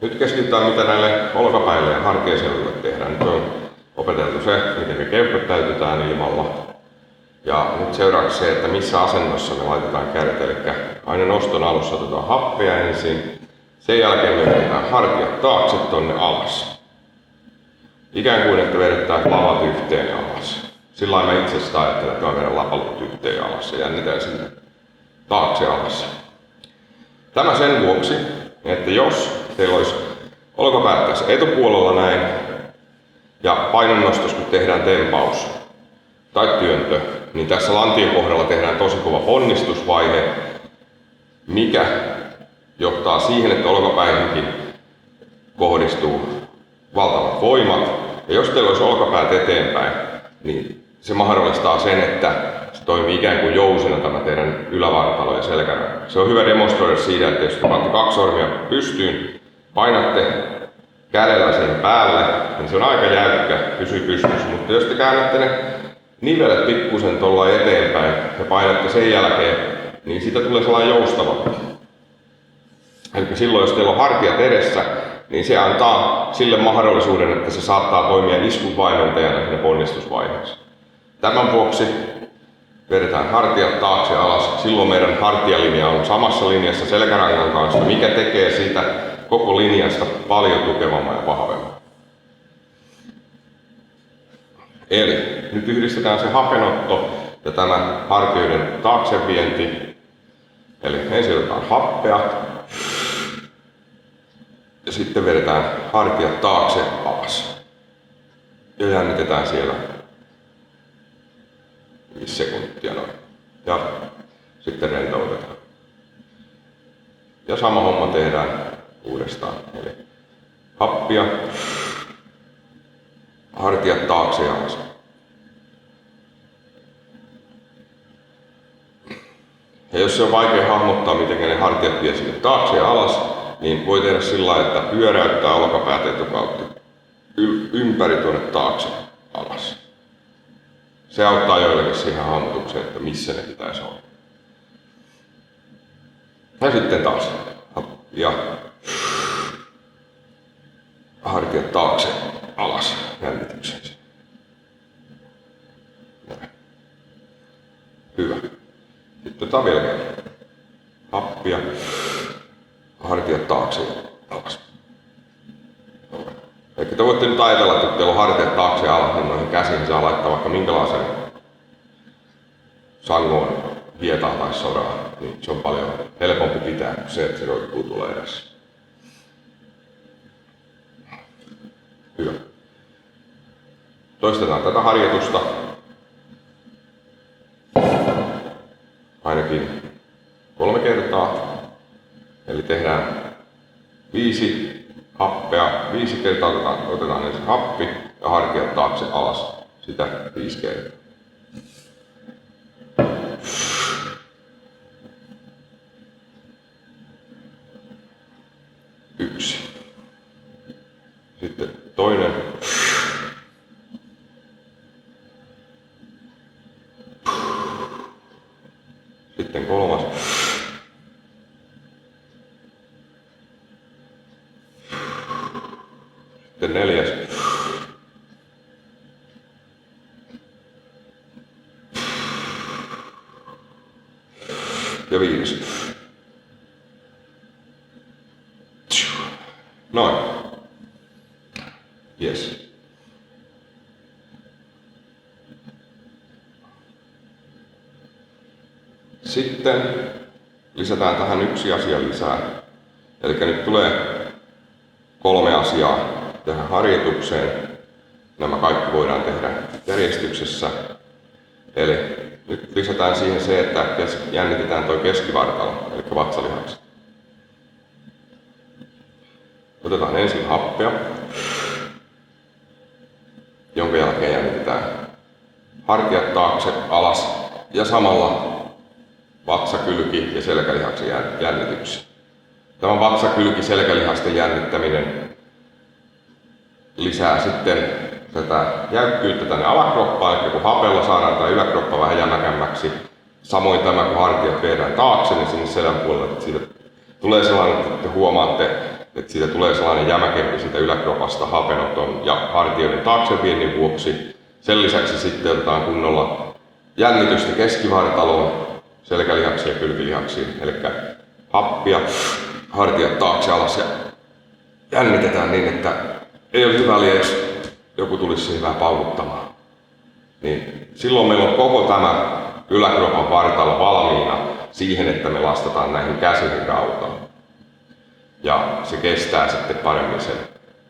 Nyt keskitytään, mitä näille olkapäille ja hartiaseudulle tehdään. Nyt on opeteltu se, miten keuhkot täytetään ilmalla. Ja nyt seuraavaksi se, että missä asennossa me laitetaan kädet. Eli aina noston alussa otetaan happea ensin. Sen jälkeen me vedetään hartiat taakse tonne alas. Ikään kuin, että vedetään lavat yhteen ja alas. Sillä lailla mä itse asiassa ajattelen, että mä vedän lapallut yhteen ja alas ja jännitän sinne taakse alas. Tämä sen vuoksi, että jos teillä olisi olkapäät tässä etupuolella näin, ja painonnostossa kun tehdään tempaus tai työntö, niin tässä lantion kohdalla tehdään tosi kova ponnistusvaihe, mikä johtaa siihen, että olkapäihinkin kohdistuu valtavat voimat. Ja jos teillä olisi olkapäät eteenpäin, niin se mahdollistaa sen, että se toimii ikään kuin jousina tämä teidän ylävartalo ja selkäranka. Se on hyvä demonstroida siitä, että jos te panette 2 sormia pystyyn, painatte kädellä sen päälle, niin se on aika jäykkä, pysyy pystyssä. Mutta jos te käännätte ne nivelet pikkusen tuolla eteenpäin ja painatte sen jälkeen, niin siitä tulee sellainen joustavampi. Eli silloin, jos teillä on hartiat edessä, niin se antaa sille mahdollisuuden, että se saattaa toimia iskuvaimentajana siinä ponnistusvaiheessa. Tämän vuoksi vedetään hartiat taakse ja alas. Silloin meidän hartialinja on samassa linjassa selkärangan kanssa, mikä tekee siitä koko linjasta paljon tukevamman ja vahvemman. Eli nyt yhdistetään se hapenotto ja tämä hartioiden taakse vienti. Eli ensin otetaan happea ja sitten vedetään hartiat taakse alas. Ja jännitetään siellä 5 sekuntia noin. Ja sitten rentoutetaan. Ja sama homma tehdään uudestaan. Eli happia, hartiat taakse ja alas. Ja jos se on vaikea hahmottaa, miten ne hartiat vie sinne taakse ja alas, niin voi tehdä sillä lailla, että pyöräyttää olkapäät etukautta ympäri tuonne taakse alas. Se auttaa joillekin siihen hahmotukseen, että missä ne pitäisi olla. Ja sitten taas. Ja hartiat taakse alas jännityksensä. Hyvä. Sitten otetaan vielä kerran. Happia. Hartiat taakse ja alas. Eli te voitte nyt ajatella, että teillä on hartiat taakse ja alas, niin noihin käsiin saa laittaa vaikka minkälaisen sangoon, hietaa tai soraa. Niin se on paljon helpompi pitää kuin se, että se roikkuu tuolla edessä. Hyvä. Toistetaan tätä harjoitusta ainakin 3 kertaa. Eli tehdään 5 happea, 5 kertaa otetaan ensin happi ja hartiat taakse alas. Sitä 5 kertaa. Yksi. Sitten toinen. Sitten 3. Sitten 4. Ja 5. Noin. Yes. Sitten lisätään tähän yksi asia lisää. Eli nyt tulee 3 asiaa tähän harjoitukseen. Nämä kaikki voidaan tehdä järjestyksessä. Eli nyt lisätään siihen se, että jännitetään tuo keskivartalo, eli vatsalihakset. Otetaan ensin happea, jonka jälkeen jännitetään hartiat taakse, alas ja samalla vatsakylki ja selkälihaksen jännityksiä. Tämä vatsakylki-selkälihasten jännittäminen lisää sitten tätä jäykkyyttä tänne alakroppaan, eli kun hapella saadaan tämä yläkroppa vähän jämäkämmäksi. Samoin tämä, kun hartiat viedään taakse, niin sinne selän puolelle, että siitä tulee sellainen, että te huomaatte että siitä tulee sellainen jämäkempi siitä yläkropasta hapenoton ja hartioiden taakse viennin vuoksi. Sen lisäksi sitten otetaan kunnolla jännitystä keskivartaloon, selkälihaksiin ja kylkilihaksiin, eli happia, hartiat taakse alas ja jännitetään niin, että ei olisi väliä, jos joku tulisi siihen vähän paukuttamaan. Niin silloin meillä on koko tämä yläkropan vartalo valmiina siihen, että me lastataan näihin käsiin rautaan. Ja se kestää sitten paremmin sen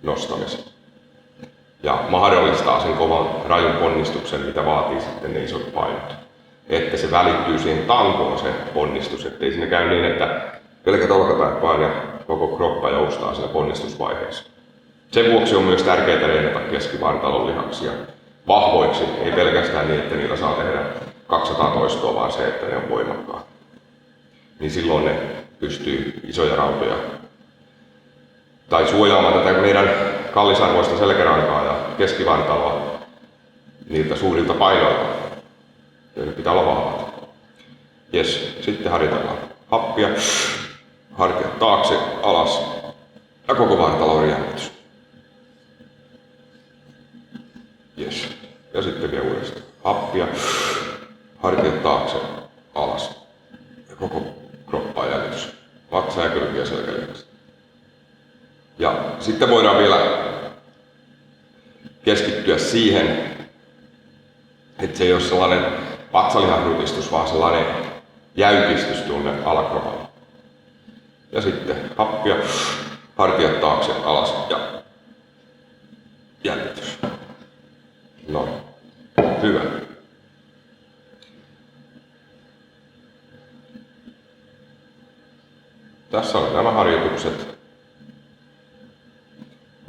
nostamisen. Ja mahdollistaa sen kovan rajun ponnistuksen, mitä vaatii sitten ne isot painot. Että se välittyy siihen tankoon se ponnistus, ettei siinä käy niin, että pelkät olkapäät vaan ja koko kroppa joustaa siinä ponnistusvaiheessa. Sen vuoksi on myös tärkeää treenata keskivartalon lihaksia vahvoiksi, ei pelkästään niin, että niillä saa tehdä 200 toistoa, vaan se, että ne on voimakkaat. Niin silloin ne pystyy isoja rautoja tai suojaamaan tätä meidän kallisarvoista selkärankaa ja keskivartaloa niiltä suurilta painoilta, joiden pitää olla vahvat. Jes, sitten harjoitellaan happia, hartiat taakse, alas ja koko vartalon jännitys. Jes, ja sitten vielä uudestaan happia, hartiat taakse, alas ja koko kroppaa jännitys. Vatsa ja kylki ja selkälihakset. Ja sitten voidaan vielä keskittyä siihen, että se ei ole sellainen vatsalihanrutistus, vaan sellainen jäykistys tuonne alakropalla. Ja sitten happia, hartiat taakse, alas ja jännitys. No, hyvä. Tässä on nämä harjoitukset.